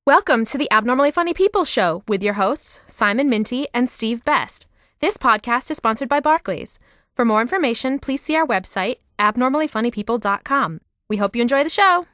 Welcome to the Abnormally Funny People Show with your hosts, Simon Minty and Steve Best. This podcast is sponsored by Barclays. For more information, please see our website, abnormallyfunnypeople.com. We hope you enjoy the show.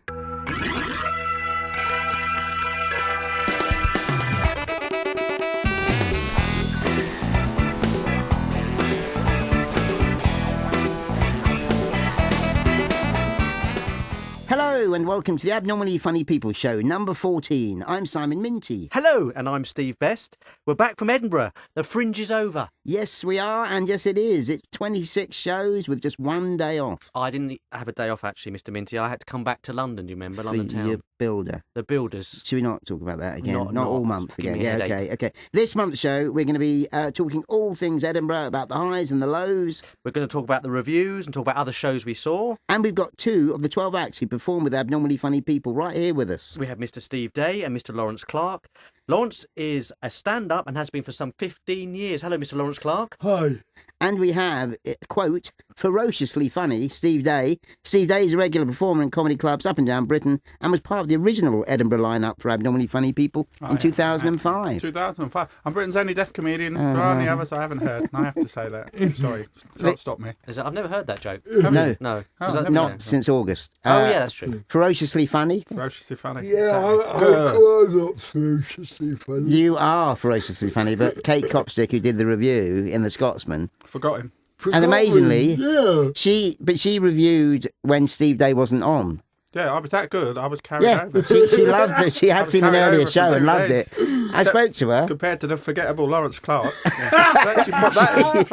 Hello and welcome to the Abnormally Funny People Show, number 14. I'm Simon Minty. Hello, and I'm Steve Best. We're back from Edinburgh. The Fringe is over. Yes, we are, and yes, it is. It's 26 shows with just one day off. I didn't have a day off, actually, Mr. Minty. I had to come back to London, do you remember? London For town. your builder. The builders. Should we not talk about that again? Not all month Give again. me a Yeah, headache. okay. This month's show, we're going to be talking all things Edinburgh, about the highs and the lows. We're going to talk about the reviews and talk about other shows we saw. And we've got two of the 12 acts who perform with Abnormally Funny People right here with us. We have Mr. Steve Day and Mr. Laurence Clark. Laurence is a stand-up and has been for some 15 years. Hello, Mr. Laurence Clark. Hi. And we have, quote, ferociously funny Steve Day. Steve Day is a regular performer in comedy clubs up and down Britain and was part of the original Edinburgh lineup for Abnormally Funny People in 2005. 2005. I'm Britain's only deaf comedian. There are any others I haven't heard. I have to say that. Sorry. Can't stop me. I've never heard that joke. No. No. Oh, Is that- never Not since August. Oh, yeah, that's true. Ferociously funny. Ferociously funny. Yeah, I'm not ferociously funny. You are ferociously funny, but Kate Copstick, who did the review in The Scotsman, Forgot him. and amazingly, Yeah. she reviewed when Steve Day wasn't on. Yeah, I was that good. I was carried Yeah, over. she loved it. She had seen an carried earlier over show from and 2 loved days. it. I spoke to her. Compared to the forgettable Laurence Clark. Put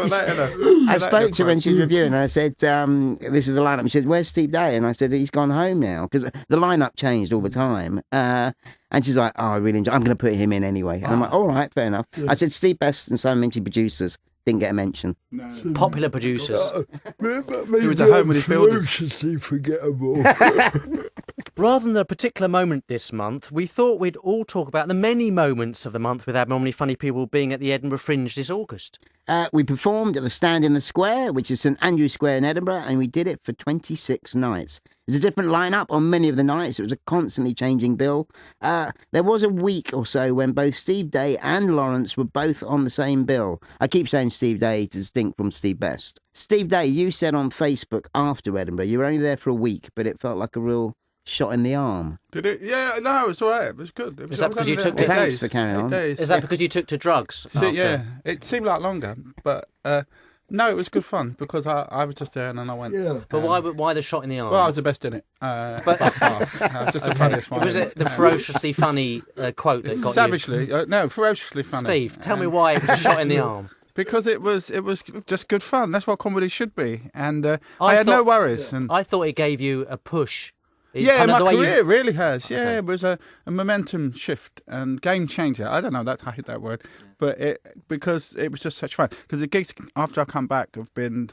that in I spoke to her when she was reviewing, and I said, this is the lineup. She said, where's Steve Day? And I said, he's gone home now, because the lineup changed all the time. And she's like, oh, I really enjoy I'm going to put him in anyway. And I'm like, all right, fair enough. I said, Steve Best and Simon Minty producers didn't get a mention. No. Popular producers. He was at home with his builders. ferociously forgettable. Rather than a particular moment this month, we thought we'd all talk about the many moments of the month with Abnormally Funny People being at the Edinburgh Fringe this August. We performed at the Stand in the Square, which is St Andrew's Square in Edinburgh, and we did it for 26 nights. There's a different lineup on many of the nights. It was a constantly changing bill. There was a week or so when both Steve Day and Laurence were both on the same bill. I keep saying Steve Day to distinct from Steve Best. Steve Day, you said on Facebook after Edinburgh, you were only there for a week, but it felt like a real shot in the arm. Did it? Yeah, no, it was all right. It was good. Is that because you took to- Thanks for carrying on. Is that because you took to drugs? See, after? yeah, it seemed like longer, but no, it was good fun because I was just there and then I went. Yeah. But why the shot in the arm? Well, I was the best in it. By far. I was just the funniest one. Was it the ferociously funny quote that got Savagely, no, ferociously you? funny. Steve, tell me why it was a shot in the arm. Because it was just good fun. That's what comedy should be, and I had no worries. And I thought it gave you a push. yeah, Kind of my the way career really has. Yeah, Okay. it was a momentum shift and game changer. I don't know, I hate that word, but because it was just such fun. Because the gigs after I come back have been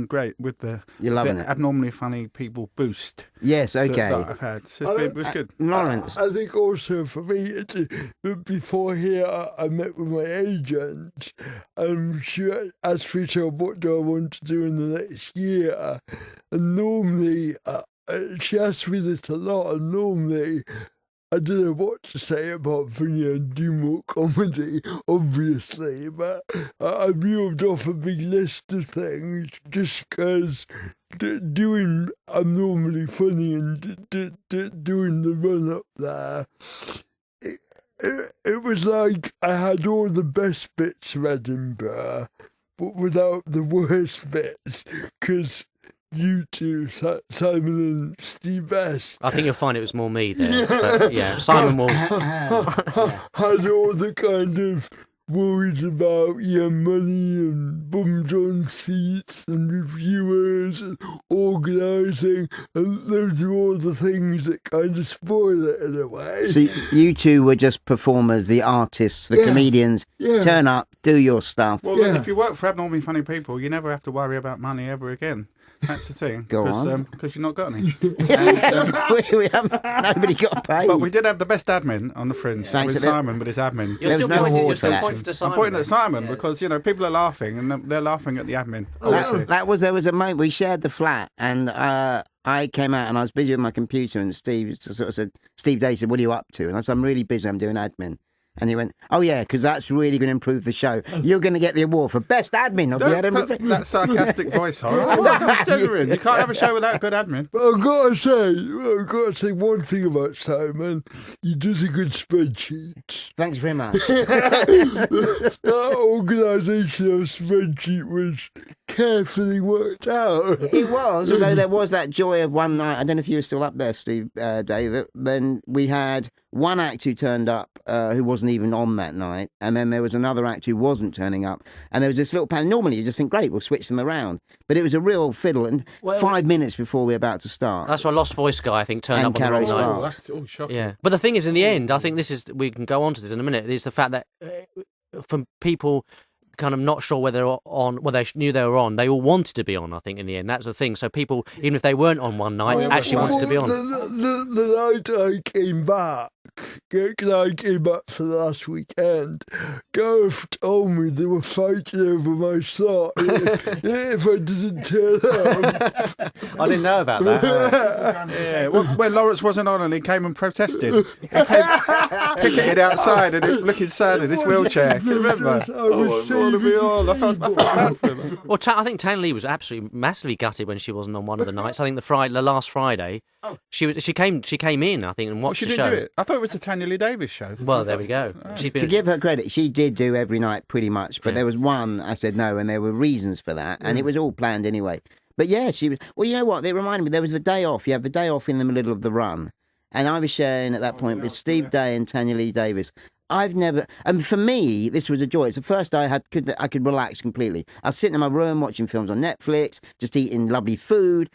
great with the You're loving it. Abnormally Funny People boost Yes, okay. that I've had. So it was good. Laurence. I think also for me, before here, I met with my agent, and she asked me, so what do I want to do in the next year? And normally, she asked me this a lot, and normally I don't know what to say about Vinny and do more comedy, obviously, but I moved off a big list of things just because doing I'm normally funny and doing the run up there. It was like I had all the best bits of Edinburgh, but without the worst bits, because you two, Simon and Steve Best, I think you'll find it was more me there. But, yeah, Simon will. had all the kind of worries about your money and bums on seats and reviewers and organising, and those are all the things that kind of spoil it in a way. So you two were just performers, the artists, the comedians. Yeah. Turn up, do your stuff. Well, Yeah. if you work for Abnormally Funny People, you never have to worry about money ever again. That's the thing. Go on. Because you've not got any. we haven't, nobody got paid. But we did have the best admin on the Fringe Thanks with a bit. Simon with his admin. You're There's still no pointing, award you're for still that. pointing to Simon. I'm pointing at Simon Yeah. because, people are laughing and they're laughing at the admin. obviously. There was a moment we shared the flat, and I came out and I was busy with my computer, and Steve sort of said, Steve Day said, "What are you up to?" And I said, "I'm really busy. I'm doing admin." And he went, "Oh yeah, because that's really going to improve the show. You're going to get the award for best admin of the Don't Edinburgh put Fringe." that sarcastic voice on. It's genuine. You can't have a show without good admin. But I've got to say one thing about Simon. He does a good spreadsheet. Thanks very much. That organisational spreadsheet was carefully worked out. It was, although there was that joy of one night. I don't know if you were still up there, Steve, David. Then we had one act who turned up who wasn't even on that night, and then there was another act who wasn't turning up, and there was this little panel. Normally, you just think, great, we'll switch them around, but it was a real fiddle. And 5 minutes before we were about to start, That's why Lost Voice guy, I think, turned And up on the Carol wrong Sparks. night. That's shocking. Yeah, but the thing is, in the end, I think this is. We can go on to this in a minute. Is the fact that from people kind of not sure whether they're on, well, they knew they were on. They all wanted to be on. I think in the end, that's the thing. So people, even if they weren't on one night, actually wanted to be on. The night I came back, for the last weekend, Gareth told me they were fighting over my sock if I didn't turn up. I didn't know about that. Yeah, when Laurence wasn't on and he came and protested, he came picketed outside and he was looking sad in his wheelchair. Can you remember? I was I want to be on. I felt bad for him. Well, I think Tan Lee was absolutely massively gutted when she wasn't on one of the nights. I think the last Friday, she came in, I think, and watched She the didn't show. do it. I thought it was the Tanya Lee Davis show. Well, there we go. She's been, to give her credit, she did do every night pretty much, but there was one I said no, and there were reasons for that, and it was all planned anyway. But yeah, she was. Well, you know what? It reminded me. There was the day off. You have the day off in the middle of the run, and I was sharing at that point with Steve Day and Tanya Lee Davis. I've never, and for me, this was a joy. It's the first day I could relax completely. I was sitting in my room watching films on Netflix, just eating lovely food.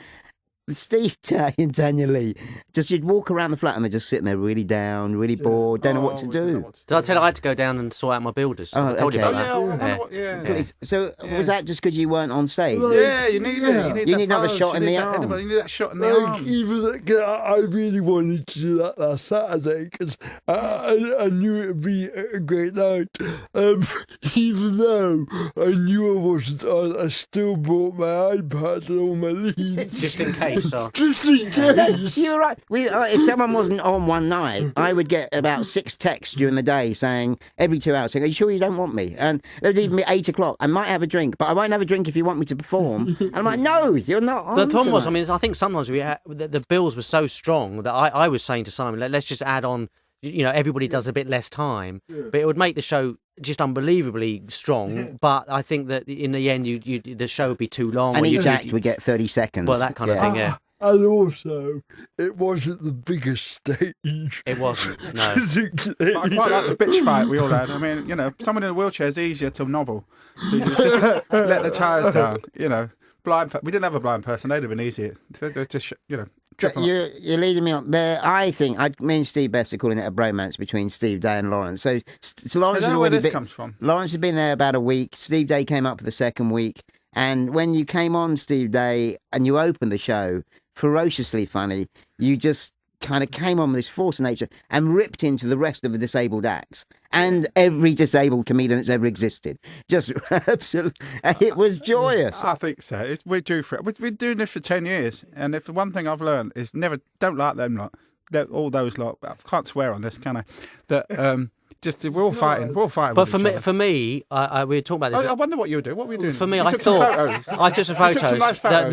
Steve Day and Tanya Lee, just you'd walk around the flat and they're just sitting there really down, really bored, don't know what to do. did I tell you I had to go down and sort out my builders? Oh, I told you okay. about that. Yeah. Please. So was that just because you weren't on stage? Yeah, you need it. You need another shot in the arm. You need that shot in the Like, arm. even I really wanted to do that last Saturday because I knew it would be a great night. Even though I knew I wasn't on, I still brought my iPad and all my leads. Just in case. So. Just in case. You're right. If someone wasn't on one night, I would get about 6 texts during the day saying, every 2 hours, saying, "Are you sure you don't want me?" And there would even be 8 o'clock. I might have a drink, but I won't have a drink if you want me to perform. And I'm like, no, you're not on. The problem was, I tonight." mean, I think sometimes the bills were so strong that I was saying to Simon, let's just add on, everybody does a bit less time, but it would make the show just unbelievably strong. But I think that in the end, the show would be too long. and or each act would get 30 seconds. Well, that kind of thing, yeah. And also, it wasn't the biggest stage. It wasn't, no. Physically. But I quite like the bitch fight we all had. I mean, someone in a wheelchair is easier to nobble. So you just let the tyres down, Blind. We didn't have a blind person. They'd have been easier. They're just, trip 'em up. You're leading me on there. I think me and Steve Best are calling it a bromance between Steve Day and Laurence. So Laurence I don't know where this comes from. Laurence had been there about a week. Steve Day came up for the second week, and when you came on, Steve Day, and you opened the show, ferociously funny. You just kind of came on with this force of nature and ripped into the rest of the disabled acts and every disabled comedian that's ever existed. Just absolutely, it was joyous. I think so. We're due for it. We've been doing this for 10 years, and if the one thing I've learned is don't like them lot. All those lot. I can't swear on this, can I? That we're all fighting. We're all fighting. But with each other. for me, we were talking about this. I wonder what you were doing. What were you doing? For me, You I took some thought photos. I took some You took photos, some nice that photos.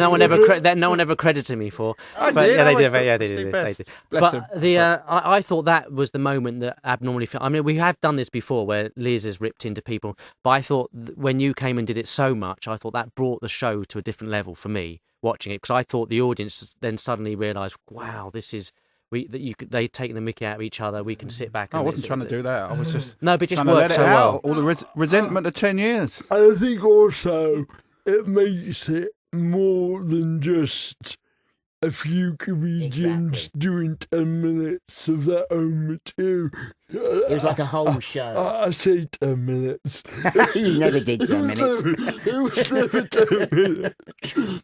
no one ever credited me for. I But did. yeah, I they was did. Yeah, they Steve did. They Best. did. Bless But him. I thought that was the moment that abnormally. I mean, we have done this before where Liz has ripped into people, but I thought when you came and did it so much, I thought that brought the show to a different level for me watching it, because I thought the audience then suddenly realised, wow, this is. They taking the mickey out of each other. We can sit back. I wasn't trying to do that. I was just no, but just trying to let worked it so out. well. All the resentment of 10 years. And I think also it makes it more than just a few comedians doing 10 minutes of their own material. It was like a whole show. I say 10 minutes. You never did 10 minutes. It was never 10 minutes.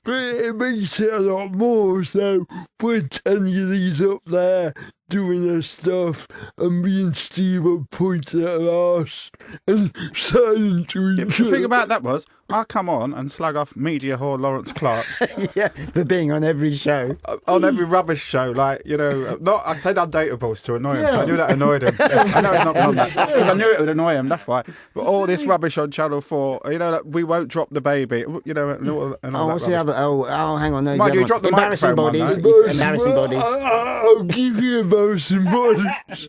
But it makes it a lot more. So when Tanya Lee's up there doing her stuff, and me and Steve were pointing at her ass and saying to The each other. thing about that was, I come on and slag off media whore Laurence Clark Yeah, for being on every show. on every rubbish show. Like, you know, not I said undateables to annoy him. So I knew that annoyed him. I know he's not been on that because I knew it would annoy him. That's why. But all this rubbish on Channel 4, you know, like, we won't drop the baby. You know, and all Oh, that what's the rubbish. other? Oh, hang on. No, Mind the you, other drop the one. Embarrassing microphone one, bodies. though. Embarrassing bodies. I'll give you embarrassing bodies.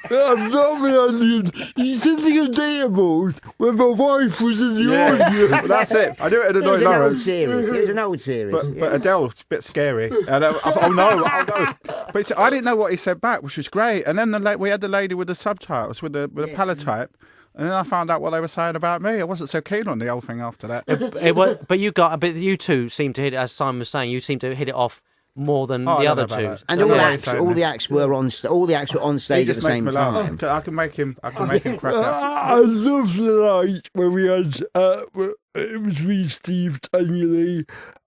I'm not on the. You said the undateables when my wife was in the Yeah, audience. that's it. I knew it would It annoy was an old Laurence. series. It was an old series. But Adele's a bit scary. And I thought, oh no. But it's, I didn't know what he said back, which was great. And then we had the lady with the subtitles, with the palatype. And then I found out what they were saying about me. I wasn't so keen on the whole thing after that. But you two seem to hit it, as Simon was saying, you seem to hit it off more than Oh, I the don't other know two. about that. And Yeah, all, yeah, acts, he's saying all the that. acts were on. All the acts were on He stage at just the makes same me laugh. time. I can make him crack up. I love the night when we had, it was me, Steve, Tanya Lee,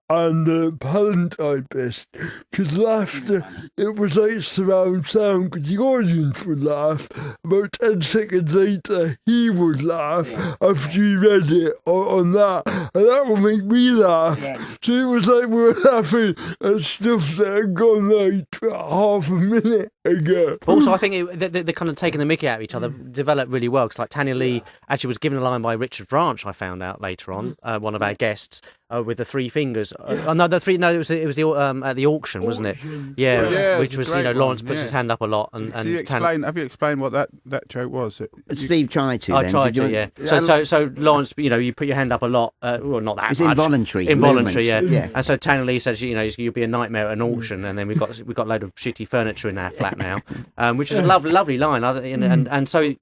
and the palentypist. Because laughter, it was like surround sound, because the audience would laugh. About 10 seconds later, he would laugh after he read it on that. And that would make me laugh. So it was like we were laughing at stuff that had gone like half a minute ago. But also, I think they're kind of taking the mickey out of each other developed really well. Because like Tanya Lee actually was given a line by Richard Branch, I found out later on, one of our guests, with the three fingers. No, the three. No, it was at the auction, wasn't it? Yeah, Yeah, which it's a was great Lawrence one, puts his yeah. hand up a lot, and Have you explained what that joke was? Steve tried to. I then. tried Did to, you yeah. want- So Lawrence, you put your hand up a lot. Well, not that It's much. involuntary Involuntary, movements, yeah. yeah. And so Tanya Lee says, you'll be a nightmare at an auction, and then we've got a load of shitty furniture in our flat now, which is a lovely line. And so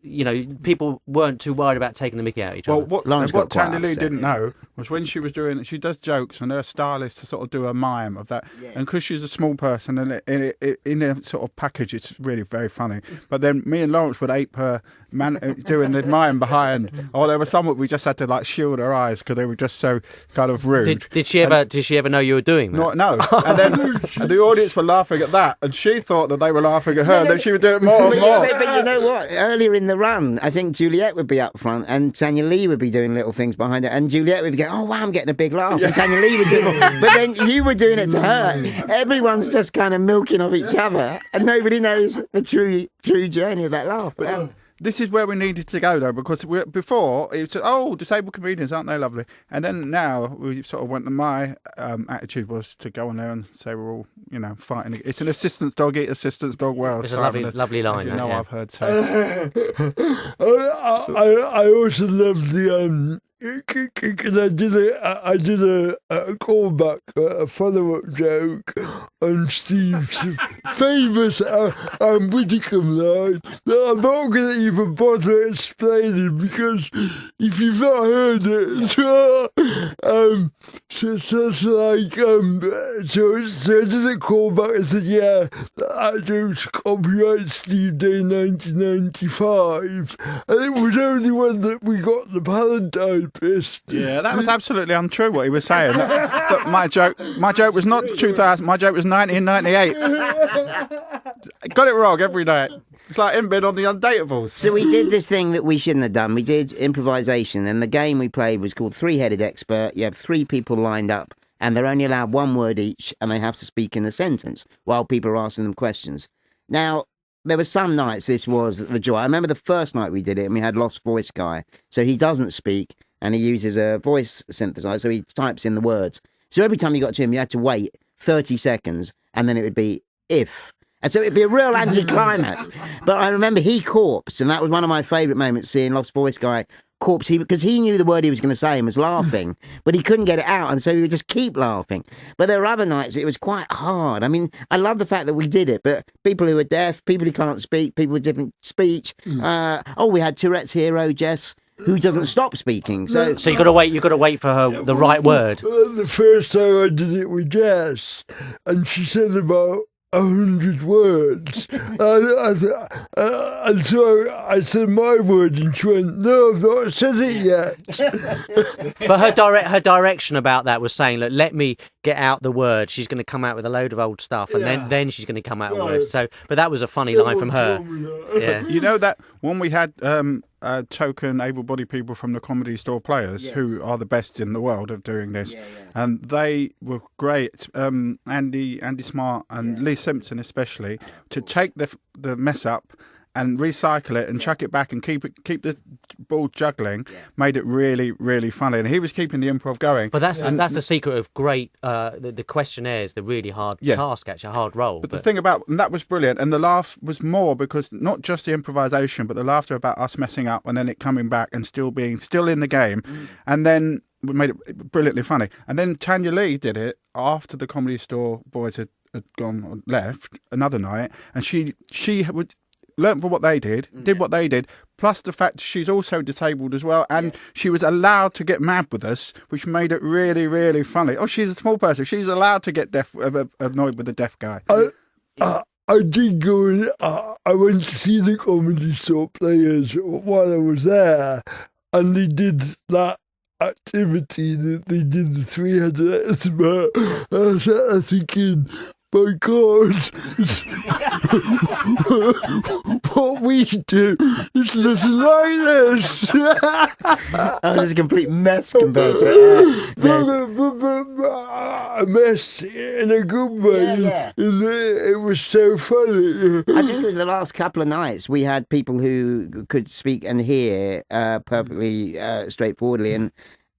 people weren't too worried about taking the mickey out of each Well, other. Lawrence got what quite Tanya Lee upset, didn't know was when she was doing, she does jokes, and her stylist to sort of do a mime of that. Yes. And because she's a small person, and in a sort of package, it's really very funny. But then me and Lawrence would ape her doing the mime behind. Or there was some we just had to like shield her eyes because they were just so kind of rude. Did she ever know you were doing that? No. And then and the audience were laughing at that, and she thought that they were laughing at her, and then she would do it more and more. But you know what? Earlier in the run, I think Juliet would be up front and Tanya Lee would be doing little things behind her. And Juliet would be going, oh, wow, I'm getting a big laugh. And Tanya Lee would do it. But then you were doing it to her. Everyone's just kind of milking off each other. And nobody knows the true journey of that laugh. This is where we needed to go, though, because before it was, oh, disabled comedians, aren't they lovely? And then now we sort of went, my attitude was to go on there and say we're all, fighting. It's an assistance dog world. It's a lovely line. As you that, know, yeah. I've heard say. I also love the because I did a callback, a follow-up joke on Steve's famous Widdicombe line that I'm not going to even bother explaining because if you've not heard it, so I did a callback and said, yeah, that joke's copyright Steve Day 1995, and it was only when that we got the palentypist. Yeah, that was absolutely untrue what he was saying. That my joke was not 2000. My joke was 1998. Got it wrong every night. It's like him being on the Undateables. So we did this thing that we shouldn't have done. We did improvisation, and the game we played was called Three-Headed Expert. You have three people lined up, and they're only allowed one word each, and they have to speak in a sentence while people are asking them questions. Now, there were some nights this was the joy. I remember the first night we did it, and we had Lost Voice Guy. So he doesn't speak, and he uses a voice synthesizer, so he types in the words. So every time you got to him, you had to wait 30 seconds, and then it would be if. And so it'd be a real anticlimax. But I remember he corpsed, and that was one of my favourite moments, seeing Lost Voice Guy corpse, because he knew the word he was going to say and was laughing, but he couldn't get it out, and so he would just keep laughing. But there were other nights it was quite hard. I mean, I love the fact that we did it, but people who are deaf, people who can't speak, people with different speech. We had Tourette's hero, Jess, who doesn't stop speaking. So you've got to wait for her the right word. The first time I did it with Jess, and she said about 100 words. And so I said my word, and she went, "No, I've not said it yet." But her direction about that was saying, look, let me get out the word. She's going to come out with a load of old stuff, and then she's going to come out with words. So, but that was a funny line from her. Yeah. You know that when we had token able-bodied people from the Comedy Store Players, who are the best in the world of doing this, and they were great. Andy Smart and Lee Simpson especially, to take the mess up and recycle it and chuck it back and keep the ball juggling, made it really, really funny. And he was keeping the improv going. But that's the secret of great. The questionnaire is the really hard task, actually, a hard role. But the thing about, and that was brilliant, and the laugh was more because not just the improvisation, but the laughter about us messing up and then it coming back and still in the game, and then we made it brilliantly funny. And then Tanya Lee did it after the Comedy Store boys had gone or left another night, and she would learn from what they did what they did, plus the fact she's also disabled as well, and she was allowed to get mad with us, which made it really, really funny. Oh, she's a small person. She's allowed to get annoyed with the deaf guy. I did go and I went to see the Comedy Store Players while I was there, and they did that activity that they did the 300 expert. I was thinking, my God, what we do is nothing like this. It's a complete mess compared to a mess in a good way. It was so funny. I think it was the last couple of nights we had people who could speak and hear perfectly straightforwardly,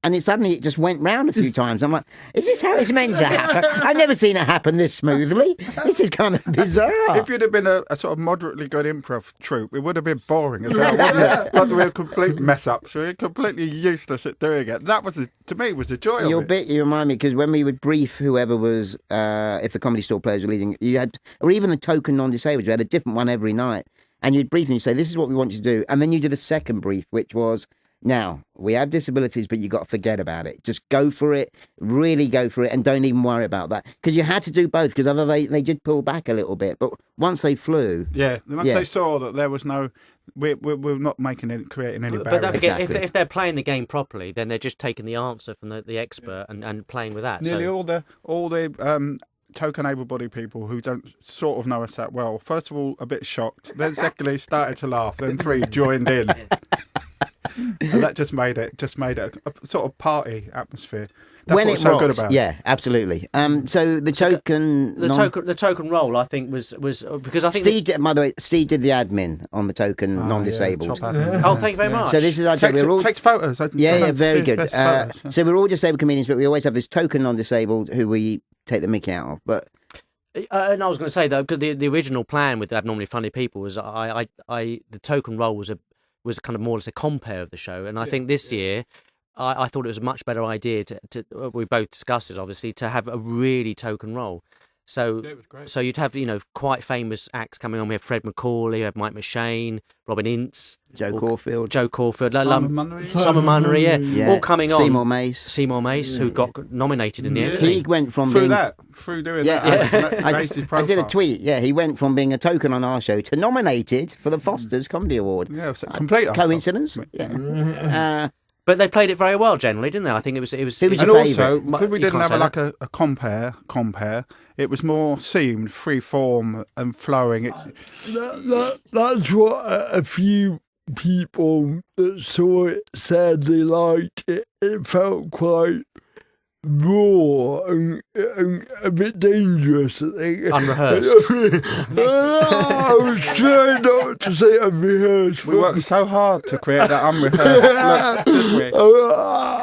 and it suddenly just went round a few times. I'm like, is this how it's meant to happen? I've never seen it happen this smoothly. This is kind of bizarre. If you'd have been a sort of moderately good improv troupe, it would have been boring as hell, wouldn't it? But we were a complete mess up, so we're completely useless at doing it. That was, to me, was the joy of it. You remind me, because when we would brief whoever was, if the Comedy Store Players were leading, you had, or even the token non-disabled, you had a different one every night, and you'd brief and you'd say, this is what we want you to do, and then you did a second brief, which was, now, we have disabilities, but you got to forget about it. Just go for it, really go for it, and don't even worry about that. Because you had to do both, because otherwise they did pull back a little bit. But once they flew... Once they saw that there was no... We're not creating any barriers. But don't forget, if they're playing the game properly, then they're just taking the answer from the expert and playing with that. Nearly all the token able-bodied people who don't sort of know us that well, first of all, a bit shocked, then secondly, started to laugh, then three joined in. And that just made it a sort of party atmosphere. That's when what's it so rocks, good about it. Yeah, absolutely. So the token role, I think, was because I think Steve did, by the way, Steve did the admin on the token non-disabled. Oh, thank you very much. So this is our job. Takes photos. Very good. So we're all disabled comedians, but we always have this token non-disabled who we take the mickey out of. But and I was going to say though, because the original plan with Abnormally Funny People was the token role was kind of more or less a compare of the show, and I think this year I thought it was a much better idea to we both discussed it obviously, to have a really token role. So you'd have quite famous acts coming on. We have Fred McCauley, we have Mike McShane, Robin Ince, Joe Caulfield, Simon Munnery, all coming on. Seymour Mace, who got nominated in the end. He went from through doing that. I did a tweet. Yeah, he went from being a token on our show to nominated for the Fosters Comedy Award. Yeah, it was a complete coincidence. Yeah. But they played it very well generally, didn't they? I think it was. And also, because we didn't have a compare, it was more seamed, free form and flowing. That's what a few people that saw it said they liked it. It felt quite raw and a bit dangerous, I think. Unrehearsed. I was trying not to say unrehearsed. We worked so hard to create that unrehearsed look, didn't we?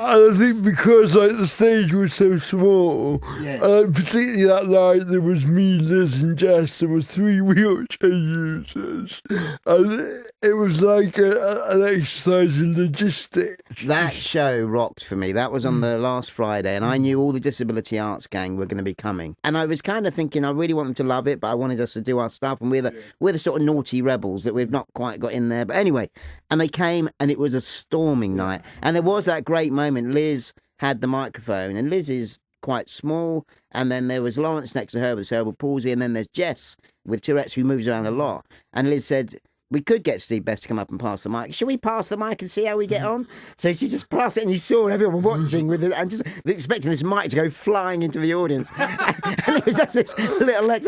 And I think because the stage was so small, particularly that night there was me, Liz and Jess, there were 3 wheelchair users, and it was like an exercise in logistics. That show rocked for me. That was on the last Friday, and I knew all the Disability Arts gang were going to be coming. And I was kind of thinking, I really want them to love it, but I wanted us to do our stuff. And we're the sort of naughty rebels that we've not quite got in there. But anyway, and they came, and it was a storming night. And there was that great moment. Liz had the microphone, and Liz is quite small, and then there was Laurence next to her with cerebral palsy, and then there's Jess with Tourette's who moves around a lot. And Liz said, we could get Steve Best to come up and pass the mic. Should we pass the mic and see how we get on? So she just passed it, and you saw everyone watching with it, and just expecting this mic to go flying into the audience. And it was just this little like,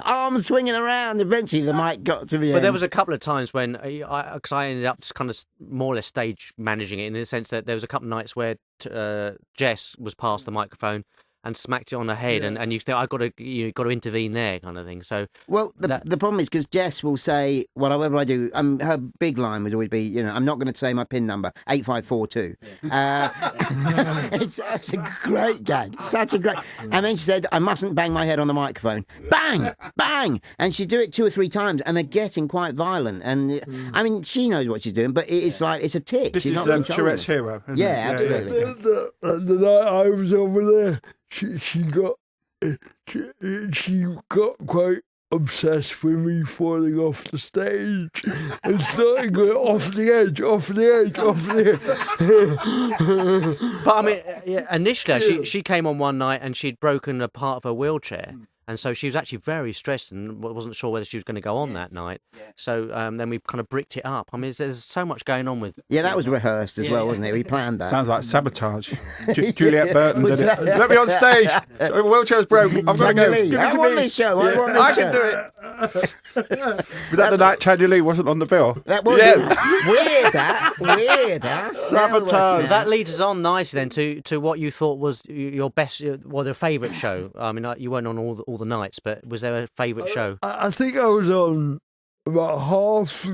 arm swinging around. Eventually, the mic got to the end. But there was a couple of times when, because I ended up just kind of more or less stage managing it, in the sense that there was a couple of nights where Jess was past the microphone and smacked it on her head, and you think, got to intervene there, kind of thing. So, well, the problem is because Jess will say, whatever I do, her big line would always be, I'm not going to say my PIN number, 8542. It's a great gag, such a great. And then she said, I mustn't bang my head on the microphone. Bang, bang, and she'd do it 2 or 3 times, and they're getting quite violent. And I mean, she knows what she's doing, but it's like it's a tick. This she's is not Tourette's hero. Isn't Yeah, it? absolutely. The night I was over there, she got quite obsessed with me falling off the stage and started going off the edge. but I mean, initially she came on one night and she'd broken a part of her wheelchair. And so she was actually very stressed and wasn't sure whether she was going to go on that night. So then we kind of bricked it up. I mean, there's so much going on with... Yeah, that was rehearsed as well, wasn't it? We planned that. Sounds like sabotage. Juliet Burton did it. Let me on stage. The wheelchair's broke. I'm going to go. Give it to me. This show. I can do it. Was that the night Tanya Lee wasn't on the bill? That was weird. Sabotage. That leads us on nicely then to what you thought was your best, the favourite show. I mean, you weren't on all the nights, but was there a favourite show? I think I was on about half,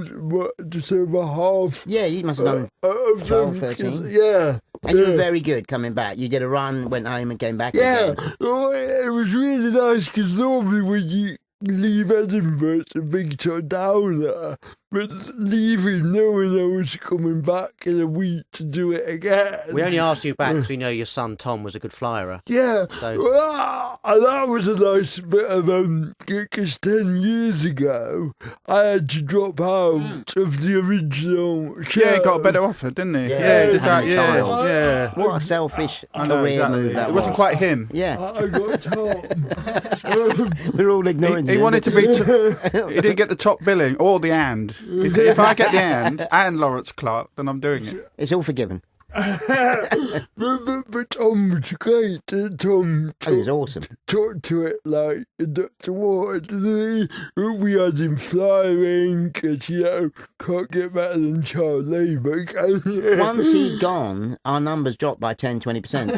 just over half. Yeah, you must have done 12, 13. Yeah. And you were very good coming back. You did a run, went home and came back again. Well, it was really nice because normally when you leave Edinburgh, it's a big downer. But leaving, knowing I was coming back in a week to do it again. We only asked you back because we know your son Tom was a good flyerer. Yeah. So and that was a nice bit of because 10 years ago I had to drop out of the original show. Yeah, he got a better offer, didn't he? Yeah. What a selfish career move that was. It wasn't quite him. Yeah. I got Tom. We're all ignoring He wanted to be... he didn't get the top billing or the and. He said, if I get the and Laurence Clark, then I'm doing it. It's all forgiven. but Tom was great. Tom He was awesome. Talked to it like Dr. Ward. We had him flying because, can't get better than child labour. Once he'd gone, our numbers dropped by 10-20%. No,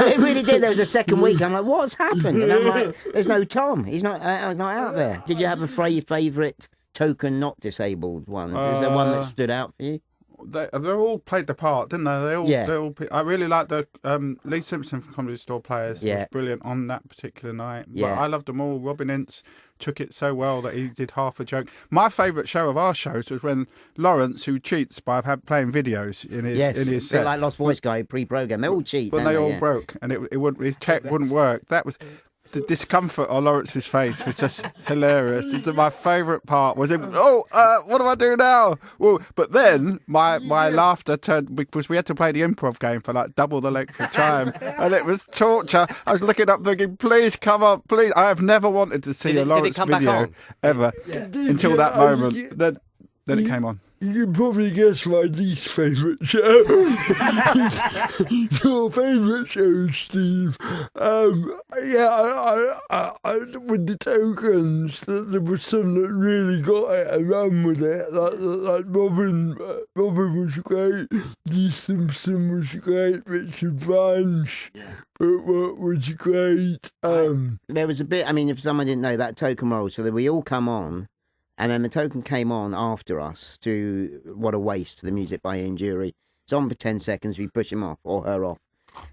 it really did. There was a second week. I'm like, what's happened? And I'm like, there's no Tom. He's not out there. Did you have a favourite token not disabled one? Is there one that stood out for you? They all played the part, didn't they? They all. I really liked the Lee Simpson from Comedy Store Players. Yeah. Was brilliant on that particular night. Yeah. But I loved them all. Robin Ince took it so well that he did half a joke. My favourite show of our shows was when Laurence, who cheats by playing videos in his set, like Lost Voice guy pre-programmed. They all cheat. When they all broke and his tech wouldn't work. That was. The discomfort on Lawrence's face was just hilarious. My favourite part was him, what do I do now? Well, but then my laughter turned because we had to play the improv game for like double the length of time. And it was torture. I was looking up thinking, please come on, please. I have never wanted to see a Lawrence video ever until that moment. Then it came on. You can probably guess my least favourite show. Your favourite show, Steve. I with the tokens, there was some that really got it and ran with it. Like Robin was great, Lee Simpson was great, Richard Branch was great. There was a bit, if someone didn't know, that token roll, so that we all come on, and then the token came on after us to What a Waste, the music by Ian Jury. It's on for 10 seconds, we push him off, or her off.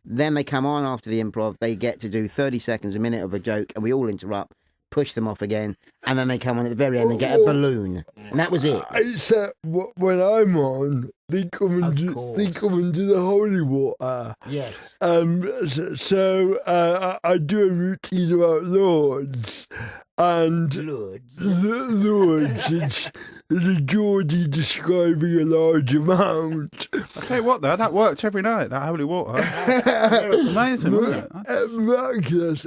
Then they come on after the improv, they get to do 30 seconds, a minute of a joke, and we all interrupt, push them off again, and then they come on at the very end and get a balloon. And that was it. Except when I'm on, they come and do the holy water. Yes. So I do a routine about Lords. And Lords, it's a Geordie describing a large amount. I tell you what, though, that worked every night. That holy water, amazing, wasn't it? Miraculous.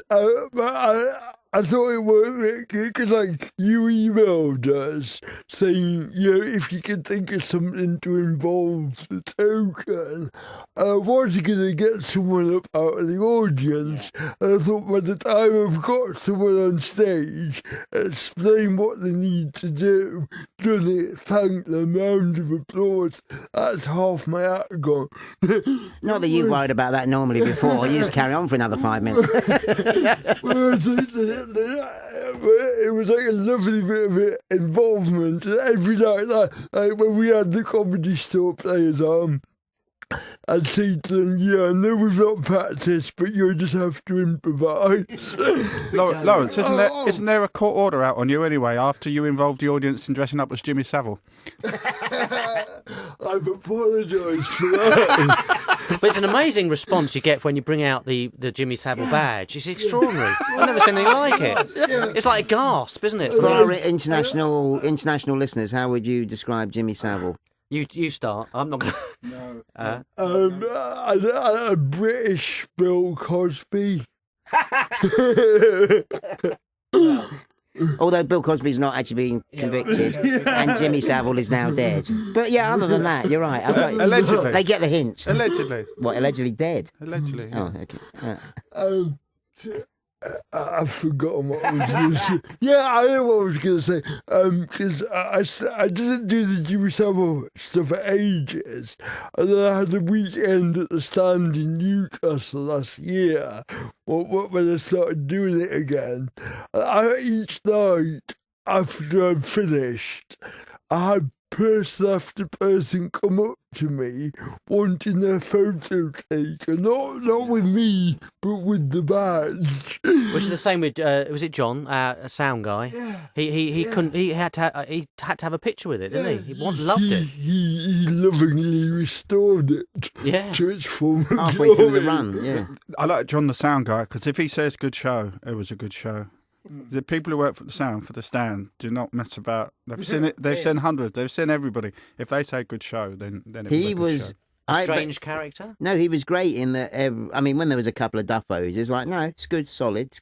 I thought it worked because, like, you emailed us saying, if you could think of something to involve the token, was you going to get someone up out of the audience? And I thought by the time I've got someone on stage, explain what they need to do, done it, thank them, round of applause, that's half my act gone. Not that you worried about that normally before. You just carry on for another 5 minutes. It was like a lovely bit of involvement. And every night, like when we had the comedy store players on, I'd say to them, I know we've not practiced, but you just have to improvise. Laurence, isn't there a court order out on you anyway after you involved the audience in dressing up as Jimmy Savile? I've apologised for that. But it's an amazing response you get when you bring out the Jimmy Savile badge. It's extraordinary. I've never seen anything like it. It's like a gasp, isn't it? For our international listeners, how would you describe Jimmy Savile? You start. I'm not going to... A British Bill Cosby. Although Bill Cosby's not actually being convicted, and Jimmy Savile is now dead. But yeah, other than that, you're right. Allegedly. They get the hints. Allegedly. What, allegedly dead? Allegedly. Yeah. Oh, okay. I've forgotten what I was going to say. Yeah, I know what I was going to say. Because I didn't do the Jimmy Savile stuff for ages. And then I had a weekend at the Stand in Newcastle last year when I started doing it again. And each night after I'd finished, I had person after person come up to me wanting their photo taken, not with me, but with the badge. Which is the same with was it John, a sound guy? Yeah. He couldn't. He had to have a picture with it, didn't he? He loved it. He lovingly restored it. Yeah. To its former halfway through the run. Yeah. I like John the sound guy because if he says good show, it was a good show. The people who work for the Stand, do not mess about. They've seen it. They've seen hundreds. They've seen everybody. If they say good show, then it was a good show. A strange character? No, he was great in that. When there was a couple of duffos, it's like, no, it's good, solid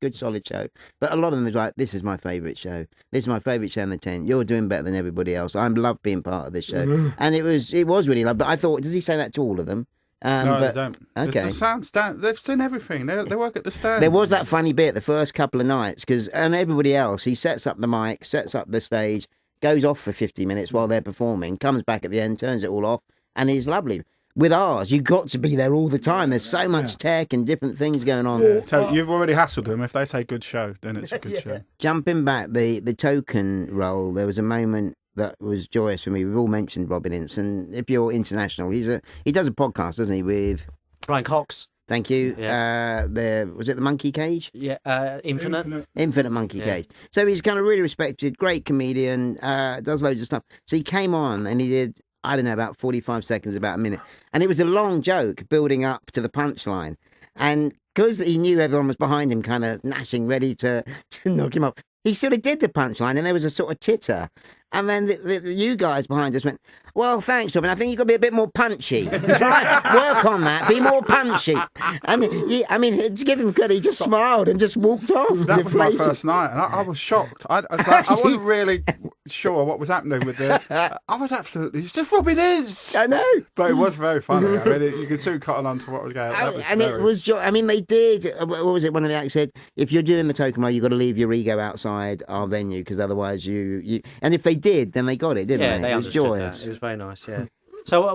show. But a lot of them was like, this is my favourite show. This is my favourite show in the tent. You're doing better than everybody else. I love being part of this show. And it was really lovely. But I thought, does he say that to all of them? No, they don't. Okay. The Stand, they've seen everything. They work at the Stand. There was that funny bit the first couple of nights, and everybody else, he sets up the mic, sets up the stage, goes off for 50 minutes while they're performing, comes back at the end, turns it all off, and he's lovely. With ours, you've got to be there all the time. There's so much tech and different things going on. Yeah. So you've already hassled them. If they say good show, then it's a good show. Jumping back, the token role, there was a moment that was joyous for me. We've all mentioned Robin Ince, and if you're international, he does a podcast, doesn't he, with Brian Cox. Thank you. Yeah. Was it the Monkey Cage? Yeah, Infinite Monkey Cage. So he's kind of really respected, great comedian, does loads of stuff. So he came on and he did, I don't know, about 45 seconds, about a minute. And it was a long joke building up to the punchline. And because he knew everyone was behind him, kind of gnashing, ready to knock him up, he sort of did the punchline and there was a sort of titter. And then you guys behind us went, well, thanks, Robin. I think you've got to be a bit more punchy. Right? Work on that. Be more punchy. And to give him credit, he just smiled and just walked off. That was my first night, and I was shocked. I wasn't really sure what was happening with it. I was absolutely, it's just Robin Ince. I know. But it was very funny. I mean, you could soon cotton on to what was going on. It was, they did, what was it, one of the acts said, if you're doing the token role, you've got to leave your ego outside our venue, because otherwise you and if they did, then they got it, didn't they? Yeah, they understood that. It was very nice, yeah. So,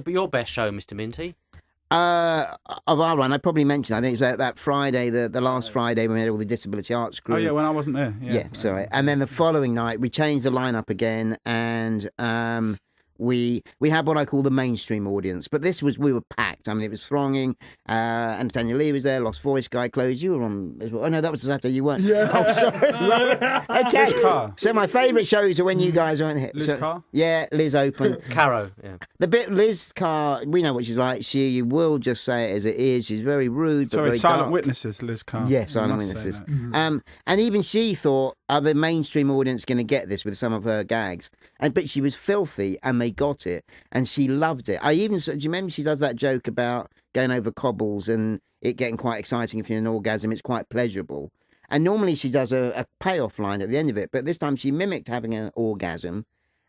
your best show, Mr. Minty? Of our run, I probably mentioned, I think it was that Friday, the last Friday, when we had all the Disability Arts crew. Oh, yeah, when I wasn't there. Yeah, sorry. And then the following night, we changed the lineup again, and we had what I call the mainstream audience, but we were packed. I mean, it was thronging. And Daniel Lee was there, Lost Voice Guy Close. You were on as well. Oh no, that was the Saturday you weren't. Yeah. Oh, sorry. Okay. Liz Carr. So my favourite shows are when you guys weren't here. Liz Carr? Yeah, Liz open. Caro, yeah. The bit Liz Carr, we know what she's like. She will just say it as it is. She's very rude, but Sorry, very Silent dark. Witnesses, Liz Carr. Yeah, Silent Witnesses. And even she thought are the mainstream audience going to get this with some of her gags? But she was filthy, and they got it, and she loved it. Do you remember she does that joke about going over cobbles and it getting quite exciting if you're in an orgasm? It's quite pleasurable. And normally she does a payoff line at the end of it, but this time she mimicked having an orgasm,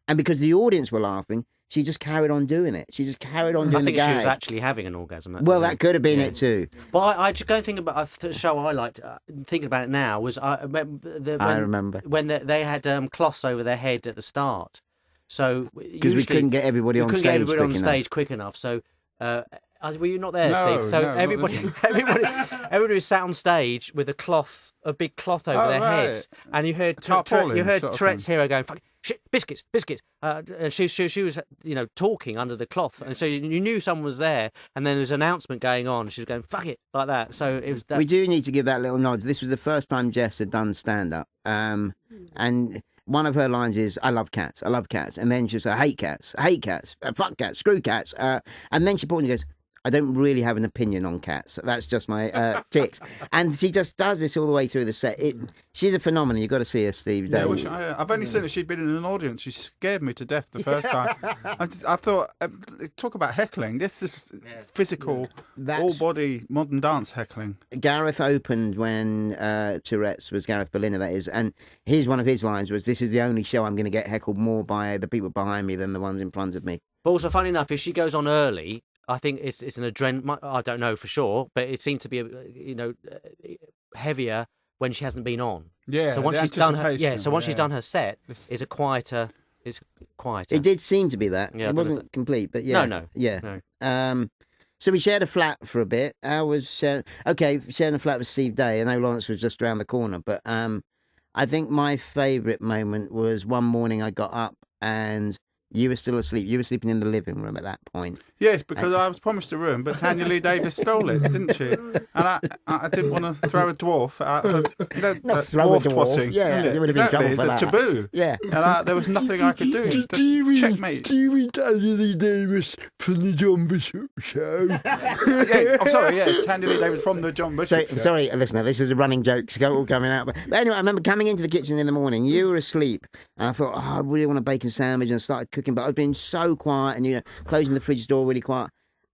and because the audience were laughing, she just carried on doing it. She just carried on doing the gag. I think she was actually having an orgasm. Well, that could have been it too. But I just go and think about the show I liked. Thinking about it now was I remember when they had cloths over their head at the start. So because we couldn't get everybody on stage quick enough. So were you not there, No, Steve? So no, everybody was sat on stage with a big cloth over their heads, and you heard Tourette's hero going, "Fuck, shit, biscuits." She was talking under the cloth, and so you knew someone was there. And then there was an announcement going on. She was going, "Fuck it," like that. So it was. We do need to give that little nod. This was the first time Jess had done stand up, and one of her lines is, "I love cats, I love cats," and then she'll say, "I hate cats, fuck cats, screw cats," and then she paused and goes, "I don't really have an opinion on cats. That's just my tics." And she just does this all the way through the set. She's a phenomenon. You've got to see her, Steve. Yeah, I've only seen that she'd been in an audience. She scared me to death the first time. I thought, talk about heckling. This is physical, all-body modern dance heckling. Gareth opened when Tourette's was Gareth Berliner, that is, and one of his lines was, "This is the only show I'm going to get heckled more by the people behind me than the ones in front of me." But also, funny enough, if she goes on early, I think it's an adrenaline. I don't know for sure, but it seemed to be heavier when she hasn't been on. Yeah. So once she's done her set, it's quieter. It did seem to be that. Yeah, it wasn't complete, but yeah. No. Yeah. No. So we shared a flat for a bit. Sharing a flat with Steve Day. I know Laurence was just around the corner, but I think my favourite moment was one morning I got up and you were still asleep. You were sleeping in the living room at that point. Yes, because I was promised a room, but Tanya Lee Davis stole it, didn't she? And I didn't want to throw a dwarf out of dwarf twatting. Yeah, you would have been in trouble for that. It's a taboo. Yeah. And there was nothing I could do. Checkmate. Do you mean Tanya Lee Davis from the John Bishop Show? I'm sorry, Tanya Lee Davis from the John Bishop Show. Sorry, listener, this is a running joke all coming out. But anyway, I remember coming into the kitchen in the morning, you were asleep, and I thought, I really want a bacon sandwich, and I started cooking, but I'd been so quiet and, closing the fridge door really quiet.